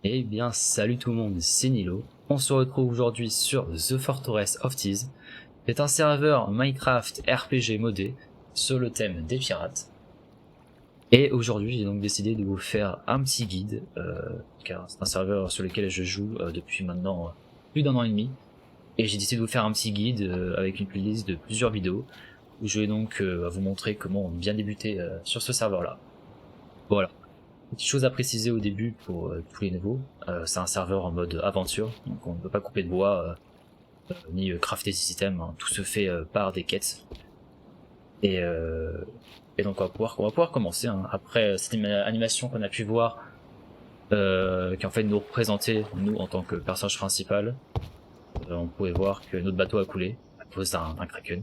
Eh bien, salut tout le monde, c'est Nilo. On se retrouve aujourd'hui sur The Fortress of Thieves. C'est un serveur Minecraft RPG modé sur le thème des pirates. Et aujourd'hui, j'ai donc décidé de vous faire un petit guide, car c'est un serveur sur lequel je joue depuis maintenant plus d'un an et demi. Et j'ai décidé de vous faire un petit guide avec une playlist de plusieurs vidéos, où je vais donc vous montrer comment bien débuter sur ce serveur-là. Voilà. Petite chose à préciser au début pour tous les nouveaux, c'est un serveur en mode aventure, donc on ne peut pas couper de bois ni crafter des systèmes, hein. Tout se fait par des quêtes. Et, euh, et donc on va pouvoir commencer, hein. Après cette animation qu'on a pu voir, qui en fait nous représentait nous en tant que personnage principal, on pouvait voir que notre bateau a coulé à cause d'un kraken.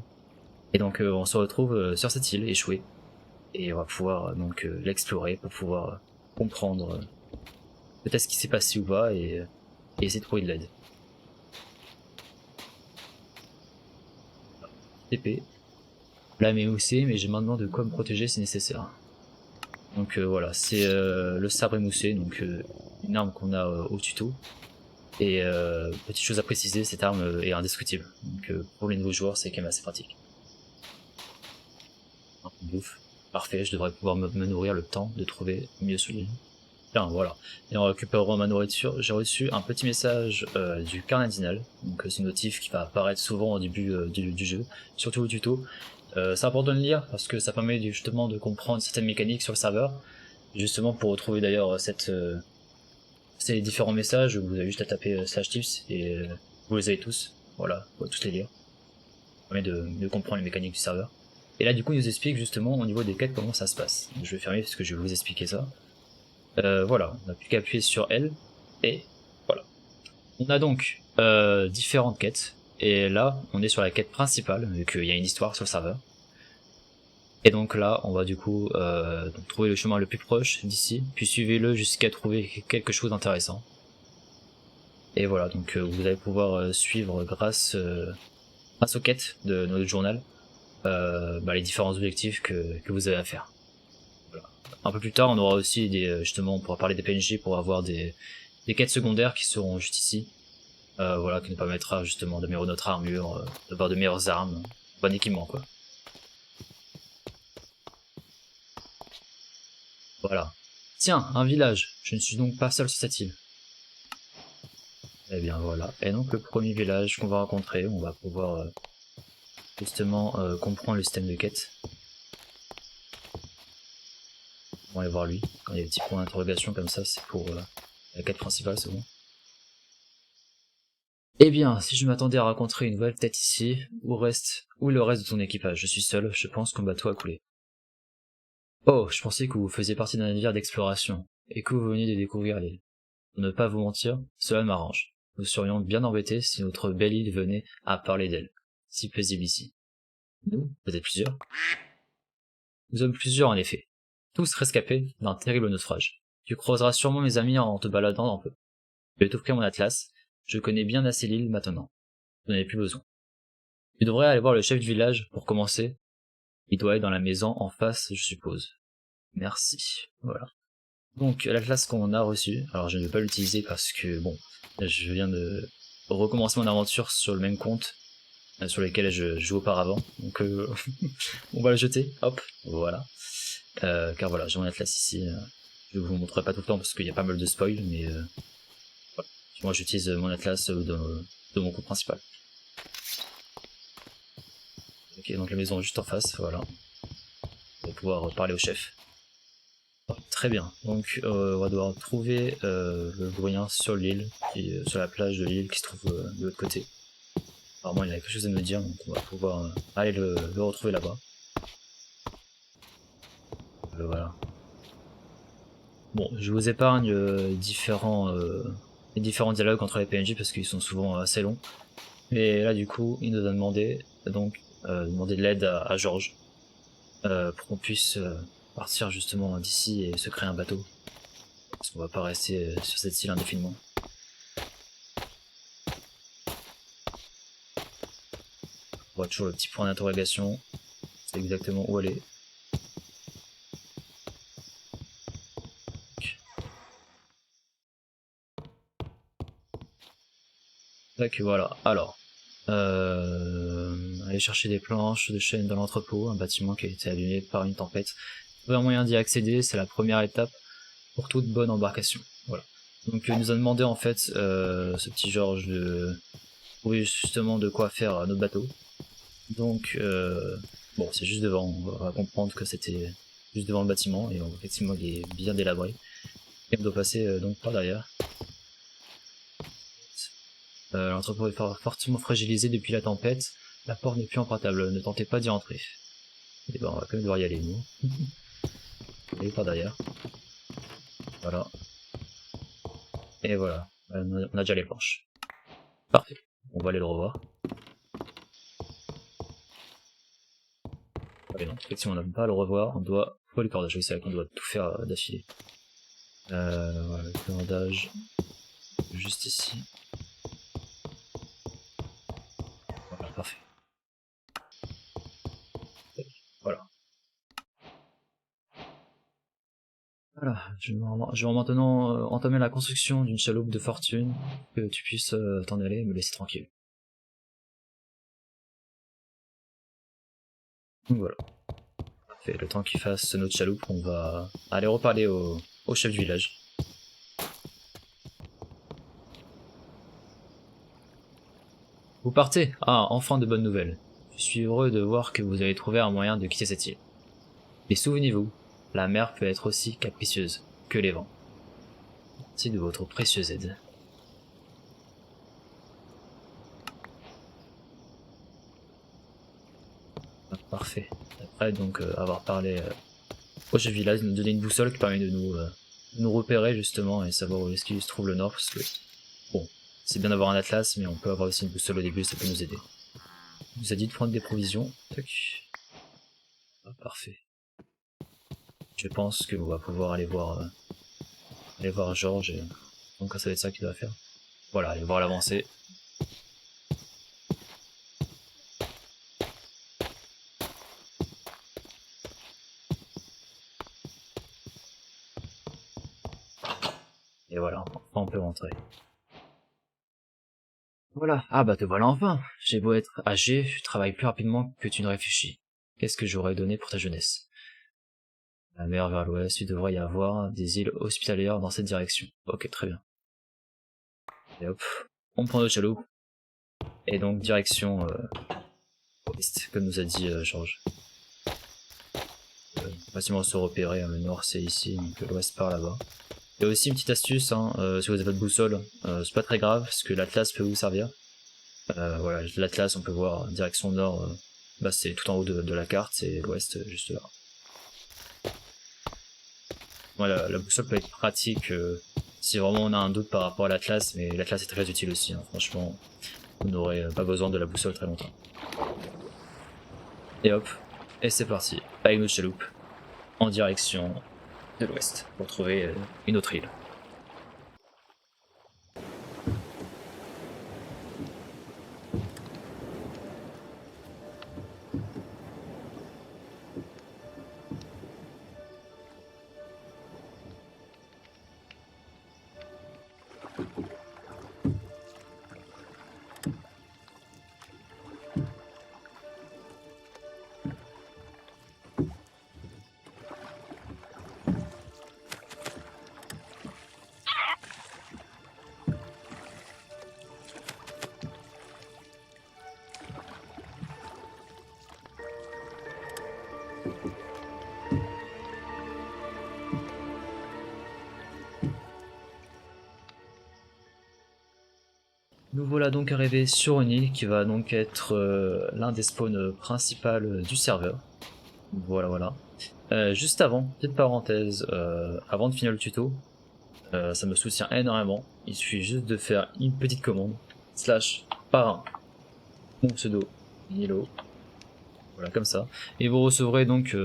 Et donc on se retrouve sur cette île échouée, et on va pouvoir donc l'explorer pour pouvoir comprendre peut-être ce qui s'est passé ou pas et essayer de trouver de l'aide. TP. Lame émoussée, mais j'ai maintenant de quoi me protéger si nécessaire. Donc voilà, c'est le sabre émoussé, donc une arme qu'on a au tuto. Et petite chose à préciser, cette arme est indestructible. Donc pour les nouveaux joueurs, c'est quand même assez pratique. Bouffe. Parfait, je devrais pouvoir me nourrir le temps de trouver mieux sous l'île. Tiens, voilà. Et en récupérant ma nourriture, j'ai reçu un petit message du cardinal. Donc c'est une notif qui va apparaître souvent au début du jeu, surtout au tuto. C'est important de le lire parce que ça permet justement de comprendre certaines mécaniques sur le serveur. Justement pour retrouver d'ailleurs ces différents messages, vous avez juste à taper /tips et vous les avez tous. Voilà, vous pouvez tous les lire. Ça permet de comprendre les mécaniques du serveur. Et là du coup il nous explique justement au niveau des quêtes comment ça se passe. Je vais fermer parce que je vais vous expliquer ça. Voilà, on n'a plus qu'à appuyer sur L et voilà. On a donc différentes quêtes et là on est sur la quête principale vu qu'il y a une histoire sur le serveur. Et donc là on va du coup donc trouver le chemin le plus proche d'ici, puis suivez-le jusqu'à trouver quelque chose d'intéressant. Et voilà, donc vous allez pouvoir suivre grâce aux quêtes de notre journal les différents objectifs que vous avez à faire. Voilà. Un peu plus tard on aura aussi justement on pourra parler des PNJ pour avoir des quêtes secondaires qui seront juste ici. Voilà, qui nous permettra justement d'améliorer notre armure, d'avoir de meilleures armes, bon équipement quoi. Voilà. Tiens, un village, je ne suis donc pas seul sur cette île. Eh bien voilà, et donc le premier village qu'on va rencontrer, on va pouvoir justement comprendre le système de quête. On va aller voir lui, quand il y a des petits points d'interrogation comme ça, c'est pour la quête principale, c'est bon. Eh bien, si je m'attendais à rencontrer une nouvelle tête ici, où le reste de ton équipage? Je suis seul, je pense que mon bateau a coulé. Oh, je pensais que vous faisiez partie d'un navire d'exploration, et que vous veniez de découvrir l'île. Pour ne pas vous mentir, cela m'arrange. Nous serions bien embêtés si notre belle île venait à parler d'elle. Si paisible ici. Nous, peut-être plusieurs. Nous sommes plusieurs en effet. Tous rescapés d'un terrible naufrage. Tu croiseras sûrement mes amis en te baladant un peu. Je vais t'offrir mon atlas. Je connais bien assez l'île maintenant. Vous n'en avez plus besoin. Tu devrais aller voir le chef du village pour commencer. Il doit être dans la maison en face, je suppose. Merci. Voilà. Donc l'atlas qu'on a reçu, alors je ne vais pas l'utiliser parce que bon, je viens de recommencer mon aventure sur le même compte sur lequel je joue auparavant, donc on va le jeter, hop, voilà. Car voilà, j'ai mon atlas ici, je vous le montrerai pas tout le temps parce qu'il y a pas mal de spoil, mais voilà. Moi j'utilise mon atlas de mon compte principal. Ok, donc la maison est juste en face, voilà. On va pouvoir parler au chef. Très bien, donc on va devoir trouver le Bruyant sur l'île, sur la plage de l'île qui se trouve de l'autre côté. Apparemment il a quelque chose à me dire, donc on va pouvoir aller le retrouver là-bas. Voilà. Bon, je vous épargne les différents dialogues entre les PNJ parce qu'ils sont souvent assez longs. Mais là du coup, il nous a demandé demander de l'aide à Georges pour qu'on puisse partir justement d'ici et se créer un bateau. Parce qu'on va pas rester sur cette île indéfiniment. On voit toujours le petit point d'interrogation. C'est exactement où aller. Tac, voilà. Alors, aller chercher des planches de chêne dans l'entrepôt, un bâtiment qui a été abîmé par une tempête. Trouver un moyen d'y accéder, c'est la première étape pour toute bonne embarcation. Voilà. Donc il nous a demandé en fait, ce petit Georges, de trouver justement de quoi faire notre bateau. Donc bon, c'est juste devant, on va comprendre que c'était juste devant le bâtiment, et effectivement il est bien délabré. Et on doit passer donc par derrière. L'entrepôt est fortement fragilisé depuis la tempête, la porte n'est plus empruntable, ne tentez pas d'y entrer. Et ben on va quand même devoir y aller nous. Et par derrière. Voilà. Et voilà, on a déjà les planches. Parfait, on va aller le revoir. Et non, effectivement on n'a pas à le revoir, on doit trouver le cordage, oui c'est vrai qu'on doit tout faire d'affilée. Voilà, le cordage, juste ici. Voilà, parfait. Voilà. Voilà, je vais maintenant entamer la construction d'une chaloupe de fortune, que tu puisses t'en aller et me laisser tranquille. Donc voilà. Parfait, le temps qu'il fasse notre chaloupe, on va aller reparler au chef du village. Vous partez? Ah, enfin de bonnes nouvelles. Je suis heureux de voir que vous avez trouvé un moyen de quitter cette île. Mais souvenez-vous, la mer peut être aussi capricieuse que les vents. Merci de votre précieuse aide. Ah, parfait. Après donc avoir parlé au chef village, il nous donner une boussole qui permet de nous repérer justement et savoir où est-ce qu'il se trouve le nord, parce que bon, c'est bien d'avoir un atlas, mais on peut avoir aussi une boussole au début, ça peut nous aider. Il nous a dit de prendre des provisions. Tac. Ah, parfait. Je pense qu'on va pouvoir aller voir Georges, et donc ça va être ça qu'il doit faire. Voilà, aller voir l'avancée. Et voilà, enfin on peut rentrer. Voilà, ah bah te voilà enfin. J'ai beau être âgé, je travaille plus rapidement que tu ne réfléchis. Qu'est-ce que j'aurais donné pour ta jeunesse? La mer vers l'ouest, il devrait y avoir des îles hospitalières dans cette direction. Ok, très bien. Et hop, on prend notre chaloupe. Et donc direction ouest, comme nous a dit Georges. Facilement se repérer, hein, le nord c'est ici, donc l'ouest par là-bas. Il y a aussi une petite astuce, hein, si vous avez votre boussole, c'est pas très grave, parce que l'atlas peut vous servir. Voilà, l'atlas on peut voir direction nord, bah c'est tout en haut de la carte, et l'ouest juste là. Voilà, la boussole peut être pratique si vraiment on a un doute par rapport à l'atlas, mais l'atlas est très utile aussi, hein, franchement, vous n'aurez pas besoin de la boussole très longtemps. Et hop, et c'est parti, avec notre chaloupe, en direction de l'ouest, pour trouver une autre île. Nous voilà donc arrivés sur une île qui va donc être l'un des spawns principaux du serveur. Voilà, voilà. Juste avant, petite parenthèse, avant de finir le tuto, ça me soutient énormément. Il suffit juste de faire une petite commande, slash parrain, mon pseudo, Nilo, voilà comme ça. Et vous recevrez donc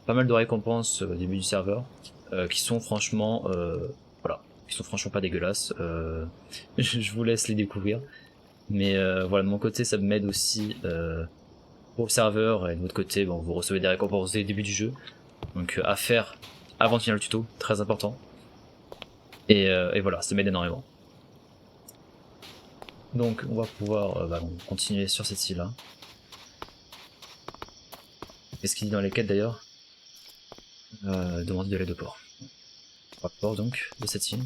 pas mal de récompenses au début du serveur, qui sont franchement, voilà, qui sont franchement pas dégueulasses. Je vous laisse les découvrir. Mais voilà, de mon côté, ça m'aide aussi pour le serveur, et de votre côté, bon, vous recevez des récompenses dès le début du jeu. Donc à faire avant de finir le tuto, très important. Et voilà, ça m'aide énormément. Donc on va pouvoir continuer sur cette île là. Qu'est-ce qu'il dit dans les quêtes d'ailleurs? Demander de l'aide au port. Rapport donc de cette île.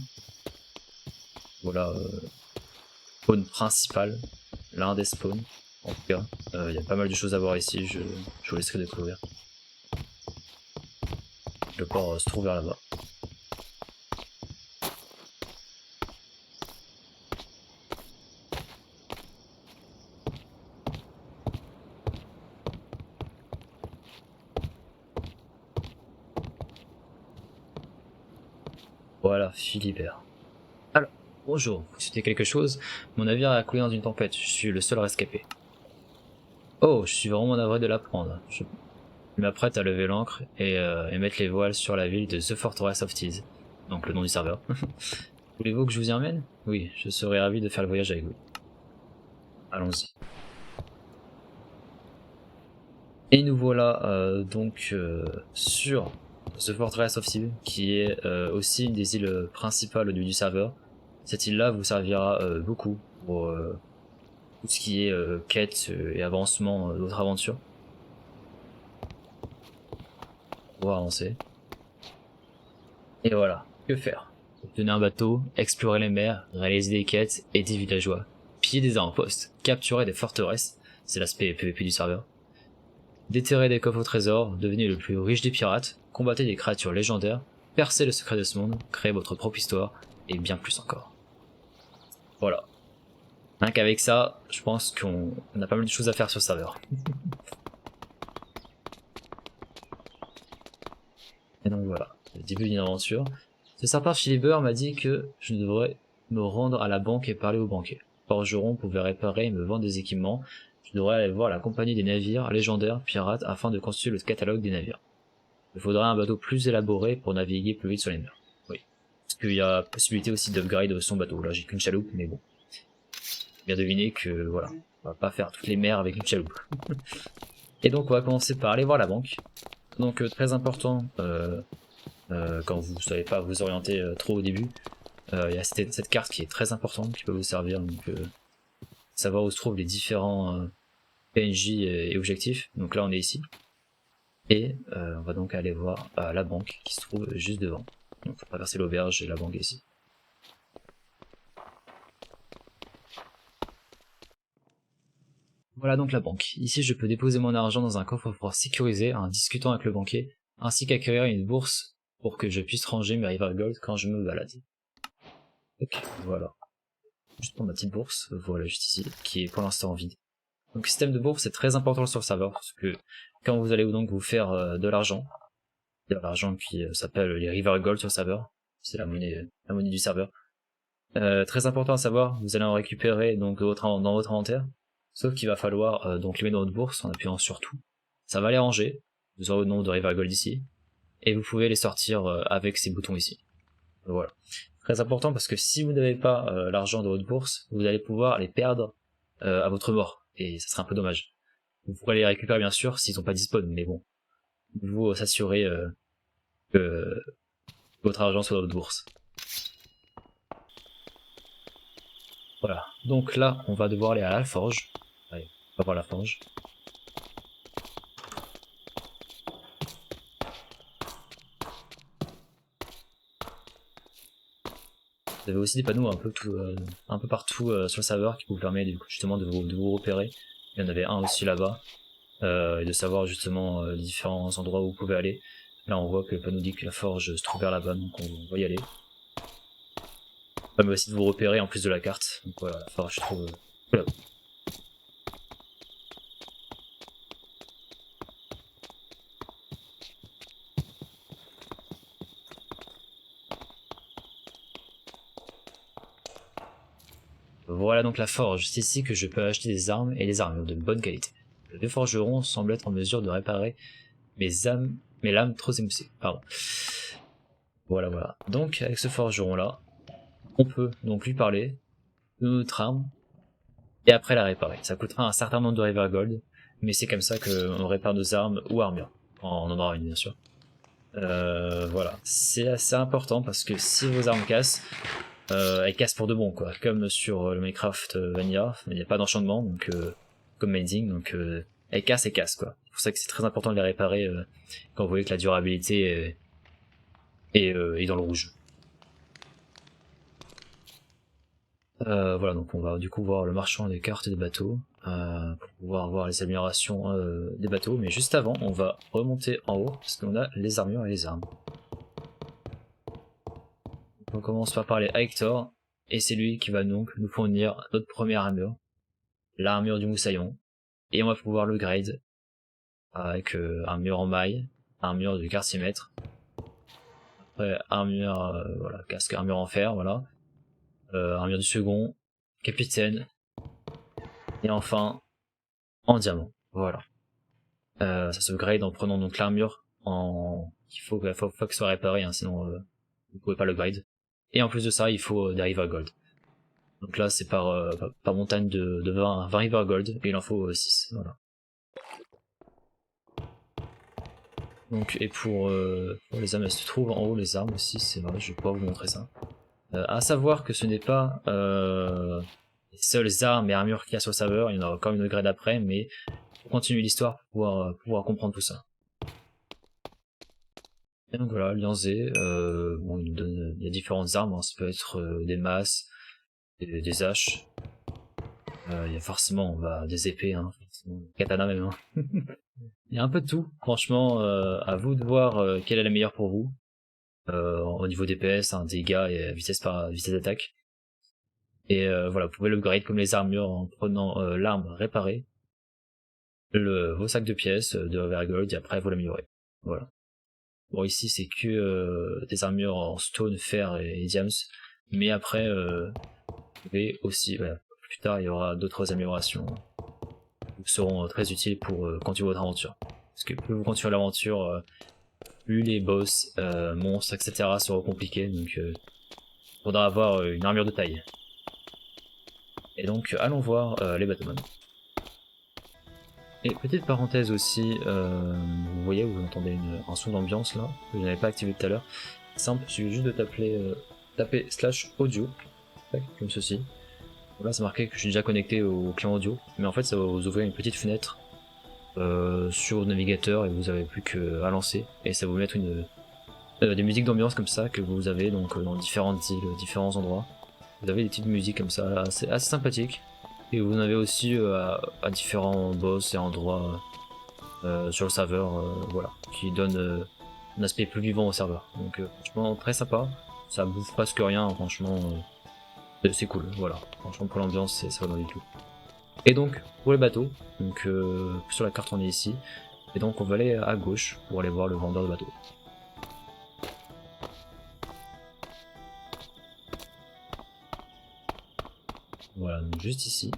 Voilà, spawn principal, l'un des spawns en tout cas. Il y a pas mal de choses à voir ici, je vous laisserai découvrir. Le port se trouve vers là-bas. Voilà, Philibert. Alors, bonjour, vous souhaitez quelque chose? Mon navire a coulé dans une tempête, je suis le seul rescapé. Oh, je suis vraiment navré de l'apprendre. Je m'apprête à lever l'ancre et mettre les voiles sur la ville de The Fortress of Tease, donc le nom du serveur. Voulez-vous que je vous y emmène? Oui, je serais ravi de faire le voyage avec vous. Allons-y. Et nous voilà donc sur The Fortress of Tease, qui est aussi une des îles principales du serveur. Cette île-là vous servira beaucoup pour tout ce qui est quête et avancement d'autres aventures. On va avancer. Et voilà, que faire? Obtenir un bateau, explorer les mers, réaliser des quêtes, aider des villageois, piller des avant-postes, capturer des forteresses, c'est l'aspect PVP du serveur. Déterrer des coffres au trésor, devenir le plus riche des pirates, combattre des créatures légendaires, percer le secret de ce monde, créer votre propre histoire, et bien plus encore. Voilà. Rien qu'avec ça, je pense qu'on a pas mal de choses à faire sur le serveur. Et donc voilà, le début d'une aventure. Ce serpent Philibert m'a dit que je devrais me rendre à la banque et parler au banquier. Forgeron pouvait réparer et me vendre des équipements. Je devrais aller voir la compagnie des navires légendaires pirates afin de constituer le catalogue des navires. Il faudrait un bateau plus élaboré pour naviguer plus vite sur les mers. Oui. Parce qu'il y a possibilité aussi d'upgrade son bateau. Là j'ai qu'une chaloupe, mais bon. Bien deviner que voilà, on va pas faire toutes les mers avec une chaloupe. Et donc on va commencer par aller voir la banque. Donc très important quand vous ne savez pas vous orienter trop au début. Il y a cette carte qui est très importante, qui peut vous servir, donc savoir où se trouvent les différents PNJ et objectifs. Donc là on est ici. Et on va donc aller voir la banque qui se trouve juste devant. Donc on va traverser l'auberge et la banque ici. Voilà donc la banque. Ici je peux déposer mon argent dans un coffre-fort sécurisé en discutant avec le banquier, ainsi qu'acquérir une bourse pour que je puisse ranger mes River Gold quand je me balade. Ok, voilà. Juste pour ma petite bourse, voilà juste ici, qui est pour l'instant vide. Donc le système de bourse est très important sur le serveur, parce que quand vous allez donc vous faire de l'argent, il y a l'argent qui s'appelle les River Gold sur le serveur, c'est la monnaie du serveur. Très important à savoir, vous allez en récupérer donc dans votre inventaire, sauf qu'il va falloir donc les mettre dans votre bourse en appuyant sur tout. Ça va les ranger, vous aurez le nombre de River Gold ici, et vous pouvez les sortir avec ces boutons ici. Voilà. Très important parce que si vous n'avez pas l'argent de votre bourse, vous allez pouvoir les perdre à votre mort, et ça serait un peu dommage. Vous pourrez les récupérer bien sûr s'ils sont pas disponibles, mais bon, vous s'assurez que votre argent soit dans votre bourse. Voilà, donc là on va devoir aller à la forge. Allez, on va voir la forge. Vous avez aussi des panneaux un peu partout sur le serveur qui vous permet justement de vous repérer. Il y en avait un aussi là-bas, et de savoir justement les différents endroits où vous pouvez aller. Là on voit que le panneau dit que la forge se trouve vers là-bas, donc on va y aller. Ça permet aussi de vous repérer en plus de la carte. Donc voilà, la forge se trouve là. Voilà donc la forge, c'est ici que je peux acheter des armes et des armures de bonne qualité. Le vieux forgeron semble être en mesure de réparer mes lames trop émoussées. Pardon. Voilà. Donc avec ce forgeron là, on peut donc lui parler de notre arme et après la réparer. Ça coûtera un certain nombre de River Gold, mais c'est comme ça qu'on répare nos armes ou armures. On en aura une bien sûr. Voilà, c'est assez important parce que si vos armes cassent, elle casse pour de bon, quoi. Comme sur le Minecraft Vanilla, il n'y a pas d'enchantement, donc comme Mending, donc elle casse, quoi. C'est pour ça que c'est très important de les réparer quand vous voyez que la durabilité est dans le rouge. Voilà, donc on va du coup voir le marchand des cartes des bateaux pour pouvoir voir les améliorations des bateaux, mais juste avant, on va remonter en haut parce qu'on a les armures et les armes. Donc on commence par parler à Hector, et c'est lui qui va donc nous fournir notre première armure, l'armure du moussaillon, et on va pouvoir le grade avec armure en maille, armure du quartier-maître, après armure, voilà, casque armure en fer, voilà, armure du second, capitaine, et enfin en diamant, voilà. Ça se grade en prenant donc l'armure en... faut que ce soit réparé, hein, sinon vous pouvez pas le grade. Et en plus de ça, il faut des River Gold. Donc là, c'est par montagne de 20 River Gold, et il en faut 6, voilà. Donc, et pour les armes, elles se trouvent en haut, les armes aussi, c'est vrai, je vais pouvoir vous montrer ça. À savoir que ce n'est pas les seules armes et armures qu'il y a sur le serveur, il y en aura encore une grade après, mais pour continuer l'histoire, pour pouvoir comprendre tout ça. Et donc voilà, Alliance Z, bon, il y a différentes armes, hein, ça peut être des masses, des haches, il y a forcément des épées, hein, katana même. Hein. Il y a un peu de tout, franchement, à vous de voir quelle est la meilleure pour vous, au niveau DPS, hein, dégâts et vitesse d'attaque. Et voilà, vous pouvez l'upgrade comme les armures en prenant l'arme réparée, vos sacs de pièces de River et après vous l'améliorez. Voilà. Bon, ici c'est que des armures en stone, fer et diams, mais après vous pouvez aussi, voilà, plus tard il y aura d'autres améliorations qui seront très utiles pour continuer votre aventure. Parce que plus vous continuez l'aventure, plus les boss, monstres, etc. seront compliqués, donc il faudra avoir une armure de taille. Et donc allons voir les Battlemen. Et petite parenthèse aussi, vous voyez, vous entendez un son d'ambiance là, que je n'avais pas activé tout à l'heure. Simple, il suffit juste de taper /audio, comme ceci. Là c'est marqué que je suis déjà connecté au client audio, mais en fait ça va vous ouvrir une petite fenêtre sur le navigateur et vous avez plus qu'à lancer, et ça va vous mettre des musiques d'ambiance comme ça que vous avez donc dans différentes îles, différents endroits. Vous avez des petites musiques comme ça, c'est assez sympathique. Et vous en avez aussi à différents boss et endroits sur le serveur, voilà, qui donnent un aspect plus vivant au serveur. Donc franchement très sympa, ça bouffe presque rien, franchement c'est cool, voilà. Franchement pour l'ambiance ça va dans du tout. Et donc pour les bateaux, donc sur la carte on est ici, et donc on va aller à gauche pour aller voir le vendeur de bateaux. Voilà, donc juste ici.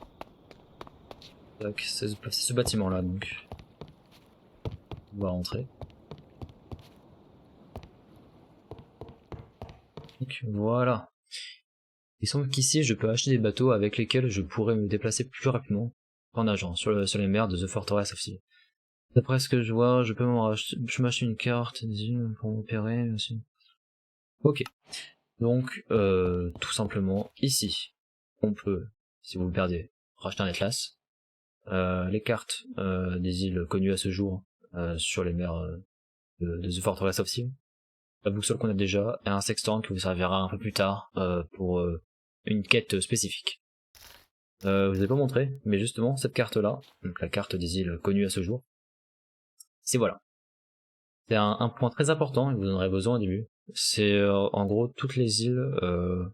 C'est ce bâtiment là donc. On va rentrer. Donc voilà. Il semble qu'ici je peux acheter des bateaux avec lesquels je pourrais me déplacer plus rapidement en nageant sur les mers de The Fortress of Sea. D'après ce que je vois, je peux m'acheter une carte pour m'opérer aussi. Ok. Donc tout simplement ici, on peut, si vous le perdez, racheter un Atlas. Les cartes des îles connues à ce jour sur les mers de The Fortress of Sea. La boussole qu'on a déjà, et un sextant qui vous servira un peu plus tard pour une quête spécifique. Je vous ai pas montré, mais justement cette carte là, donc la carte des îles connues à ce jour, c'est voilà. C'est un point très important et vous en aurez besoin au début. C'est en gros toutes les îles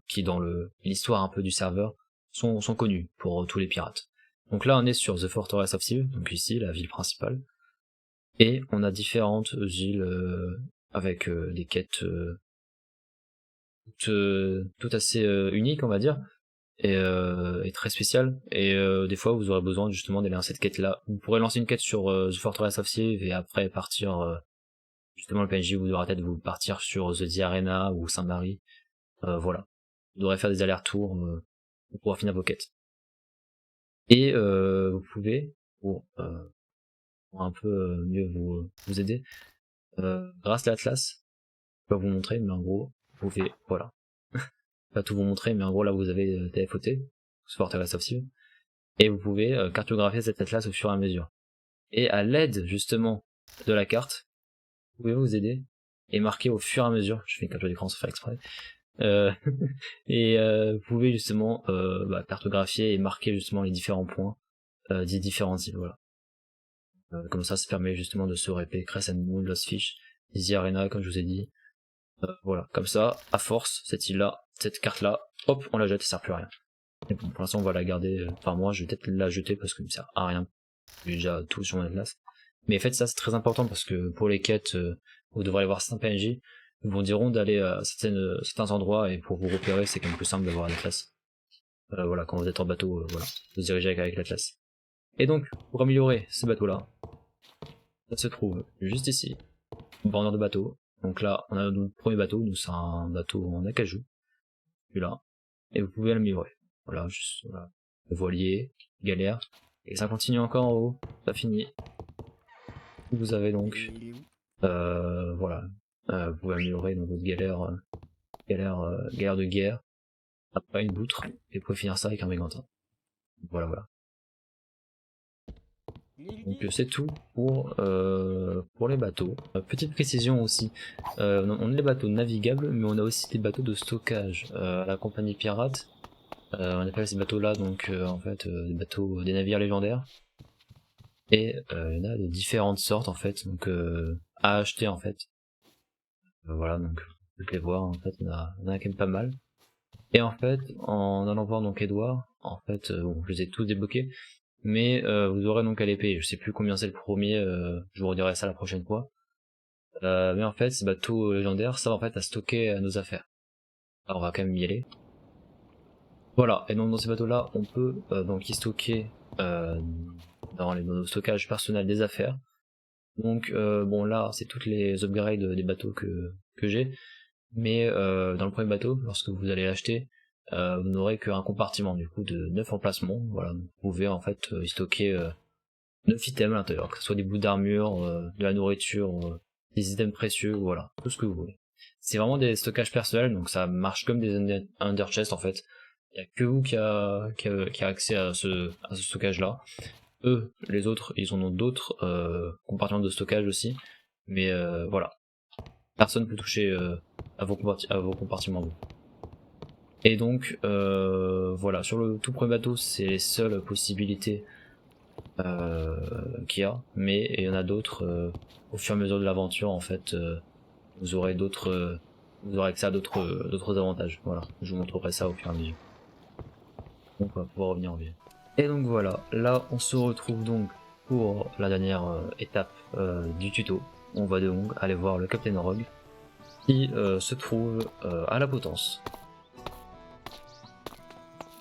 qui dans l'histoire un peu du serveur sont connues pour tous les pirates. Donc là on est sur The Fortress of Sea, donc ici la ville principale, et on a différentes îles avec des quêtes toutes assez uniques on va dire, et très spéciales, et des fois vous aurez besoin justement d'aller dans cette quête là. Vous pourrez lancer une quête sur The Fortress of Sea et après partir justement le PNJ vous devra peut-être vous partir sur The Arena ou Saint-Marie, voilà. Vous devrez faire des allers-retours pour pouvoir finir vos quêtes. Et vous pouvez, pour un peu mieux vous aider, grâce à l'Atlas, je peux pas vous montrer, mais en gros, vous pouvez, voilà. pas tout vous montrer, mais en gros là vous avez TFOT, Support Terrestre of Sea, et vous pouvez cartographier cet atlas au fur et à mesure. Et à l'aide justement de la carte, vous pouvez vous aider et marquer au fur et à mesure, je fais une capture d'écran sans faire exprès, et vous pouvez justement cartographier et marquer justement les différents points des différentes îles, voilà. Comme ça permet justement de se repérer Crescent Moon, Lost Fish, Easy Arena comme je vous ai dit. Voilà, comme ça, à force, cette île-là, cette carte-là, hop, on la jette, ça sert plus à rien. Et bon, pour l'instant on va la garder, enfin moi je vais peut-être la jeter parce que ça sert à rien. J'ai déjà tout sur mon atlas. Mais en fait ça c'est très important parce que pour les quêtes, vous devrez aller voir certains PNJ, ils vous diront d'aller à certains endroits et pour vous repérer c'est quand même plus simple d'avoir un atlas. Voilà, quand vous êtes en bateau, voilà, vous dirigez avec l'atlas. Et donc, pour améliorer ce bateau-là, ça se trouve juste ici, borneur de bateau. Donc là, on a notre premier bateau, nous c'est un bateau en acajou, celui-là, et vous pouvez l'améliorer. Voilà, juste voilà. Le voilier, galère, et ça continue encore en haut, ça finit. Vous avez donc, voilà, vous pouvez améliorer donc votre galère de guerre, après une poutre, et vous pouvez finir ça avec un mégantin. Voilà, voilà. Donc c'est tout pour les bateaux. Petite précision aussi, on a les bateaux navigables, mais on a aussi des bateaux de stockage. À la compagnie pirate, on appelle ces bateaux-là donc en fait des navires légendaires. Et il y en a de différentes sortes en fait, donc à acheter en fait. Voilà, donc vous pouvez les voir, en fait on a quand même pas mal. Et en fait, en allant voir donc Edouard, en fait, bon, je les ai tous débloqués. Mais vous aurez donc à les payer, je sais plus combien c'est le premier, je vous redirai ça la prochaine fois. Mais en fait, ces bateaux légendaires, ça en fait à stocker nos affaires. Alors on va quand même y aller. Voilà, et donc dans ces bateaux-là, on peut donc y stocker dans nos stockages personnels des affaires. Donc bon là, c'est toutes les upgrades des bateaux que j'ai. Mais dans le premier bateau, lorsque vous allez l'acheter, vous n'aurez qu'un compartiment du coup de 9 emplacements. Voilà, vous pouvez en fait y stocker 9 items à l'intérieur, que ce soit des bouts d'armure, de la nourriture, des items précieux, voilà, tout ce que vous voulez. C'est vraiment des stockages personnels, donc ça marche comme des under chests en fait. Il n'y a que vous qui a accès à ce stockage là. Eux, les autres, ils en ont d'autres compartiments de stockage aussi, mais voilà. Personne ne peut toucher à vos compartiments. Vous. Et donc voilà, sur le tout premier bateau, c'est les seules possibilités qu'il y a, mais il y en a d'autres au fur et à mesure de l'aventure en fait. Vous aurez accès à d'autres avantages. Voilà, je vous montrerai ça au fur et à mesure. Donc on va pouvoir revenir en vie. Et donc voilà, là on se retrouve donc pour la dernière étape du tuto. On va donc aller voir le Captain Rogue qui se trouve à la Potence.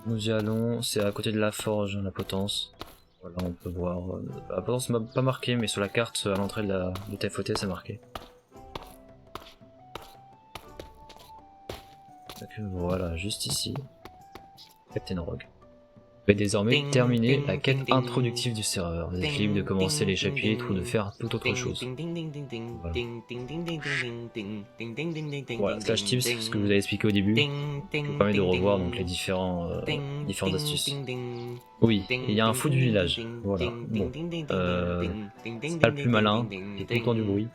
Nous y allons, c'est à côté de la forge, la Potence. Voilà, on peut voir. La Potence m'a pas marqué, mais sur la carte à l'entrée de TFOT, c'est marqué. Donc voilà, juste ici, Captain Rogue. Vous pouvez désormais terminer la quête introductive du serveur. Vous êtes libre de commencer les chapitres ou de faire toute autre chose. Voilà, slash tips, ce que vous avez expliqué au début, qui vous permet de revoir donc les différentes astuces. Oui, il y a un fou du village. Voilà, bon. C'est pas le plus malin, il fait tout le temps du bruit.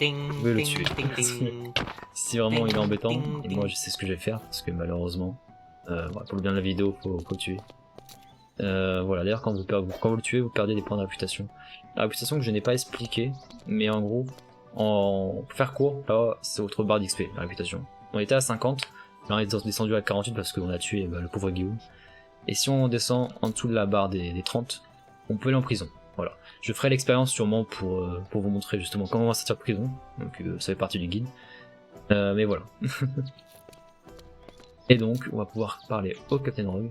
Vous pouvez le tuer. Si vraiment il est embêtant, et moi je sais ce que je vais faire, parce que malheureusement, pour le bien de la vidéo, faut le tuer. Voilà, d'ailleurs quand vous le tuez, vous perdez des points de réputation. La réputation que je n'ai pas expliqué, mais en gros, pour faire court, là c'est votre barre d'XP, la réputation. On était à 50, là on est descendu à 48 parce qu'on a tué le pauvre Guillaume. Et si on descend en dessous de la barre des 30, on peut aller en prison. Voilà. Je ferai l'expérience sûrement pour vous montrer justement comment on va sortir de prison, donc ça fait partie du guide. Mais voilà. Et donc, on va pouvoir parler au Captain Rogue.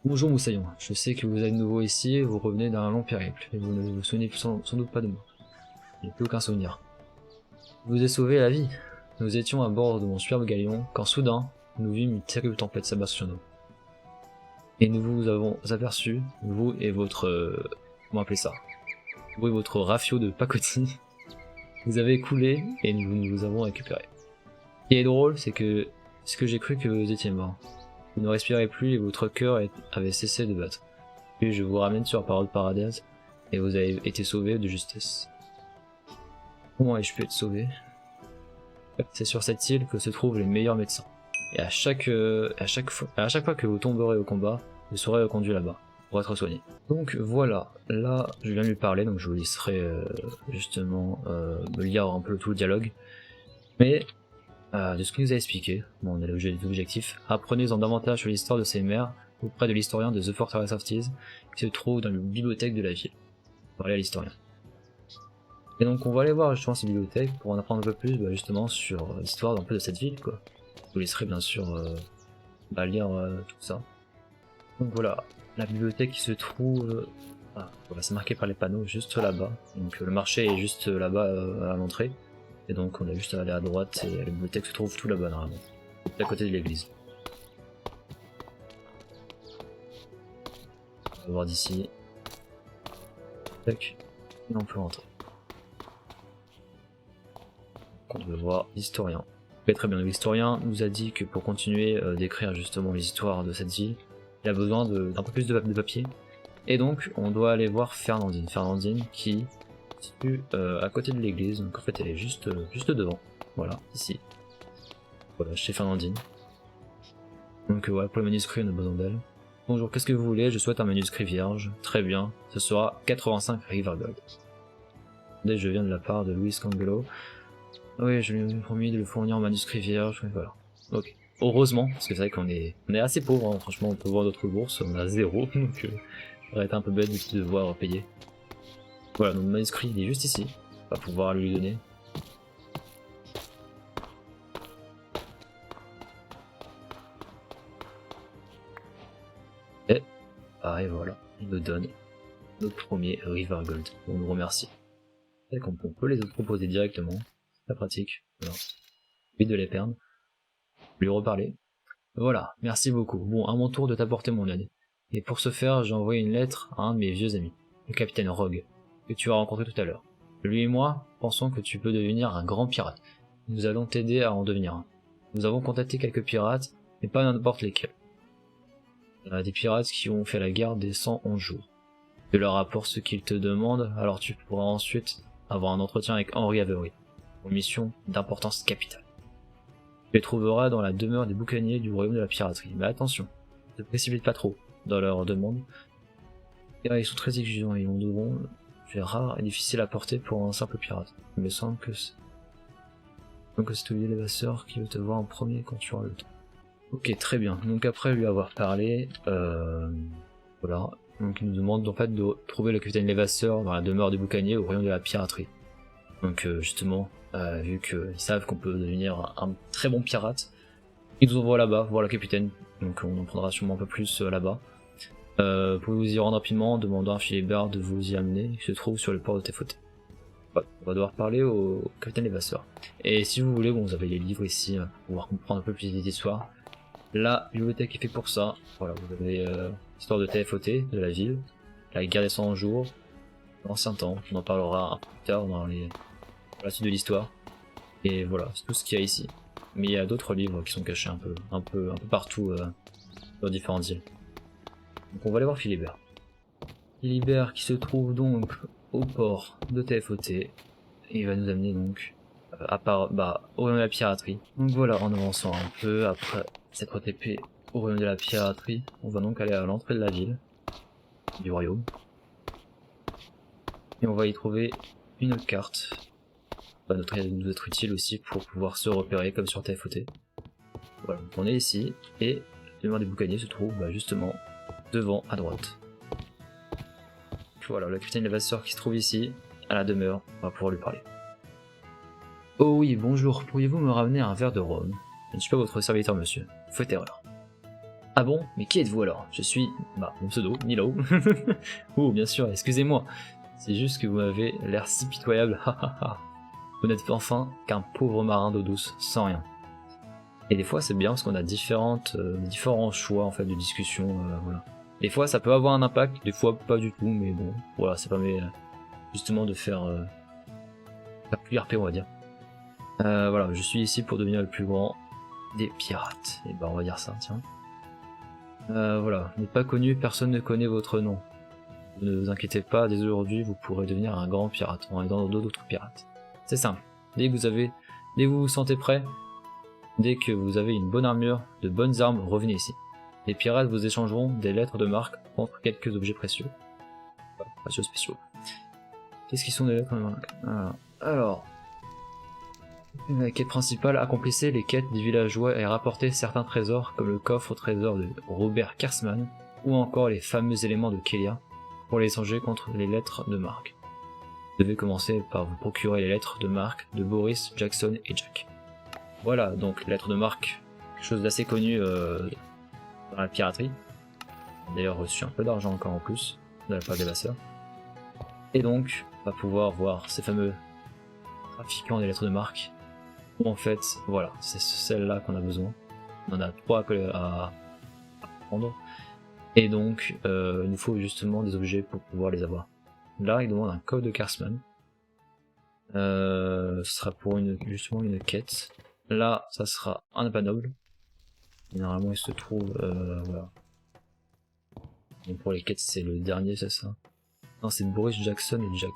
Bonjour Moussaillon, je sais que vous êtes nouveau ici et vous revenez d'un long périple, et vous ne vous souvenez sans doute pas de moi. Je n'ai plus aucun souvenir. Je vous ai sauvé la vie. Nous étions à bord de mon superbe galion, quand soudain, nous vîmes une terrible tempête s'abattre sur nous. Et nous vous avons aperçu, vous et votre... comment appeler ça? Vous et votre rafio de pacotille. Vous avez coulé et nous vous avons récupéré. Ce qui est drôle, c'est que Est-ce que j'ai cru que vous étiez mort? Vous ne respirez plus et votre cœur avait cessé de battre. Puis je vous ramène sur Parole Paradise et vous avez été sauvé de justesse. Comment ai-je pu être sauvé? C'est sur cette île que se trouvent les meilleurs médecins. Et à chaque fois que vous tomberez au combat, vous serez reconduit là-bas pour être soigné. Donc voilà, là je viens de lui parler, donc je vous laisserai justement me lire un peu tout le dialogue. Mais de ce qu'il nous a expliqué, bon, on a l'objectif, apprenez-en davantage sur l'histoire de ces mers auprès de l'historien de The Fortress of Tears qui se trouve dans la bibliothèque de la ville. Parlez à l'historien. Et donc on va aller voir justement cette bibliothèque pour en apprendre un peu plus justement sur l'histoire d'un peu de cette ville quoi. Je vous laisserai bien sûr lire tout ça. Donc voilà, la bibliothèque qui se trouve, voilà, c'est marqué par les panneaux juste là-bas. Donc le marché est juste là-bas à l'entrée. Et donc on a juste à aller à droite et la bibliothèque se trouve tout là-bas normalement, à côté de l'église. On va voir d'ici. Tac, et on peut rentrer. On veut voir l'historien. Très bien, l'historien nous a dit que pour continuer d'écrire justement l'histoire de cette ville, il a besoin d'un peu plus de papier. Et donc on doit aller voir Fernandine. Fernandine qui se situe à côté de l'église, donc en fait elle est juste devant. Voilà, ici. Voilà, chez Fernandine. Donc voilà, pour le manuscrit on a besoin d'elle. Bonjour, qu'est-ce que vous voulez? Je souhaite un manuscrit vierge. Très bien, ce sera 85 Rivergold. Je viens de la part de Luis Cangelo. Oui, je lui ai promis de le fournir en manuscrit vierge, mais voilà. Ok. Heureusement, parce que c'est vrai qu'on est assez pauvre, hein. Franchement on peut voir d'autres bourses, on a 0, donc ça aurait été un peu bête de devoir payer. Voilà, donc le manuscrit il est juste ici, on va pouvoir lui donner. Et pareil, voilà, il nous donne notre premier Rivergold, on nous remercie. Et qu'on peut les proposer directement, c'est pratique, voilà. Vite de les perdre, lui reparler. Voilà, merci beaucoup. Bon, à mon tour de t'apporter mon aide. Et pour ce faire, j'ai envoyé une lettre à un de mes vieux amis, le capitaine Rogue, que tu as rencontré tout à l'heure. Lui et moi pensons que tu peux devenir un grand pirate. Nous allons t'aider à en devenir un. Nous avons contacté quelques pirates, mais pas n'importe lesquels. Des pirates qui ont fait la guerre des 111 jours. Tu leur apportes ce qu'ils te demandent, alors tu pourras ensuite avoir un entretien avec Henry Avery, pour une mission d'importance capitale. Tu les trouveras dans la demeure des boucaniers du royaume de la piraterie. Mais attention, ne te précipite pas trop dans leurs demandes, car ils sont très exigeants et ont devront faire rare et difficile à porter pour un simple pirate. Il me semble que c'est Olivier Levasseur qui veut te voir en premier quand tu auras le temps. Ok, très bien. Donc après lui avoir parlé, voilà. Donc il nous demande en fait de trouver le capitaine Levasseur dans la demeure des boucaniers au royaume de la piraterie. Donc justement, vu qu'ils savent qu'on peut devenir un très bon pirate, ils nous envoient là-bas, voir le capitaine. Donc on en prendra sûrement un peu plus là-bas. Pouvez-vous y rendre rapidement, demandant à Philibert de vous y amener, il se trouve sur le port de Tefoté. Voilà, on va devoir parler au capitaine Levasseur. Et si vous voulez, bon, vous avez les livres ici, pour pouvoir comprendre un peu plus d'histoire. La bibliothèque est faite pour ça. Voilà, vous avez l'histoire de Tefoté, de la ville, la guerre des 100 jours, l'ancien temps, on en parlera un peu plus tard dans la suite de l'histoire. Et voilà, c'est tout ce qu'il y a ici. Mais il y a d'autres livres qui sont cachés un peu partout dans différentes îles. Donc on va aller voir Philibert. Philibert qui se trouve donc au port de Tefoté. Et il va nous amener donc au royaume de la piraterie. Donc voilà, en avançant un peu après s'être TP au royaume de la piraterie, on va donc aller à l'entrée de la ville, du royaume. Et on va y trouver une carte. Va nous être utile aussi pour pouvoir se repérer comme sur Tefoté. Voilà, donc on est ici, et le demeure des boucaniers se trouve justement devant à droite. Voilà, le capitaine Levasseur qui se trouve ici, à la demeure, on va pouvoir lui parler. Oh oui, bonjour, pourriez-vous me ramener un verre de rhum? Je ne suis pas votre serviteur, monsieur. Faites erreur. Ah bon? Mais qui êtes-vous alors? Je suis... mon pseudo, Milo. Oh, bien sûr, excusez-moi. C'est juste que vous m'avez l'air si pitoyable, Vous n'êtes enfin qu'un pauvre marin d'eau douce, sans rien. Et des fois c'est bien parce qu'on a différents choix en fait de discussion, voilà. Des fois ça peut avoir un impact, des fois pas du tout, mais bon, voilà, ça permet justement de faire plus RP on va dire. Voilà, je suis ici pour devenir le plus grand, des pirates. Et ben on va dire ça, tiens. Voilà, n'est pas connu, personne ne connaît votre nom. Ne vous inquiétez pas, dès aujourd'hui vous pourrez devenir un grand pirate en aidant d'autres pirates. C'est simple, dès que vous vous sentez prêt, dès que vous avez une bonne armure, de bonnes armes, revenez ici. Les pirates vous échangeront des lettres de marque contre quelques objets précieux. Enfin, précieux spéciaux. Qu'est-ce qui sont des lettres de marque? Alors, la quête principale, accomplissez les quêtes des villageois et rapportez certains trésors comme le coffre au trésor de Robert Karsman ou encore les fameux éléments de Kelia pour les échanger contre les lettres de marque. Vous devez commencer par vous procurer les lettres de marque de Boris, Jackson et Jack. Voilà, donc les lettres de marque, quelque chose d'assez connu dans la piraterie. On a d'ailleurs reçu un peu d'argent encore en plus de la part des passeurs. Et donc, on va pouvoir voir ces fameux trafiquants des lettres de marque. Où en fait, voilà, c'est celle-là qu'on a besoin. On en a 3 à prendre. Et donc, il nous faut justement des objets pour pouvoir les avoir. Là, il demande un code de Karsman. Ce sera pour justement une quête. Là, ça sera un pas noble. Généralement, il se trouve, voilà. Donc pour les quêtes, c'est le dernier, c'est ça? Non, c'est Boris, Jackson et Jack.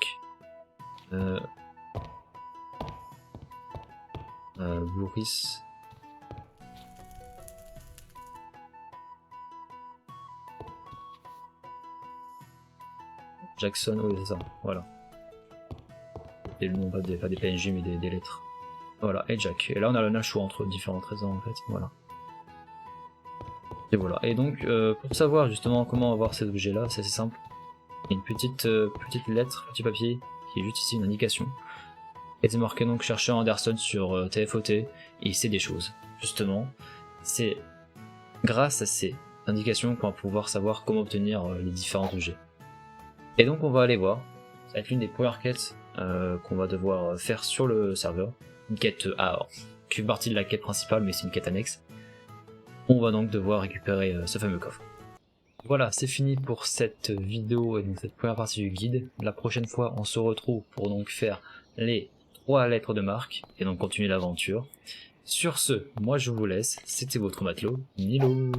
Boris. Jackson, oui, c'est ça, voilà. Et le nom, pas des PNJ, mais des lettres. Voilà, et Jack. Et là, on a le choix entre différents trésors, en fait, voilà. Et voilà, et donc, pour savoir justement comment avoir ces objets-là, c'est assez simple. Il y a une petite lettre, petit papier, qui est juste ici, une indication. Et c'est marqué donc chercheur Anderson sur TFOT, et c'est des choses. Justement, c'est grâce à ces indications qu'on va pouvoir savoir comment obtenir les différents objets. Et donc on va aller voir, ça va être l'une des premières quêtes qu'on va devoir faire sur le serveur. Une quête qui fait partie de la quête principale, mais c'est une quête annexe. On va donc devoir récupérer ce fameux coffre. Voilà, c'est fini pour cette vidéo et donc cette première partie du guide. La prochaine fois, on se retrouve pour donc faire les 3 lettres de marque et donc continuer l'aventure. Sur ce, moi je vous laisse, c'était votre matelot, Milo.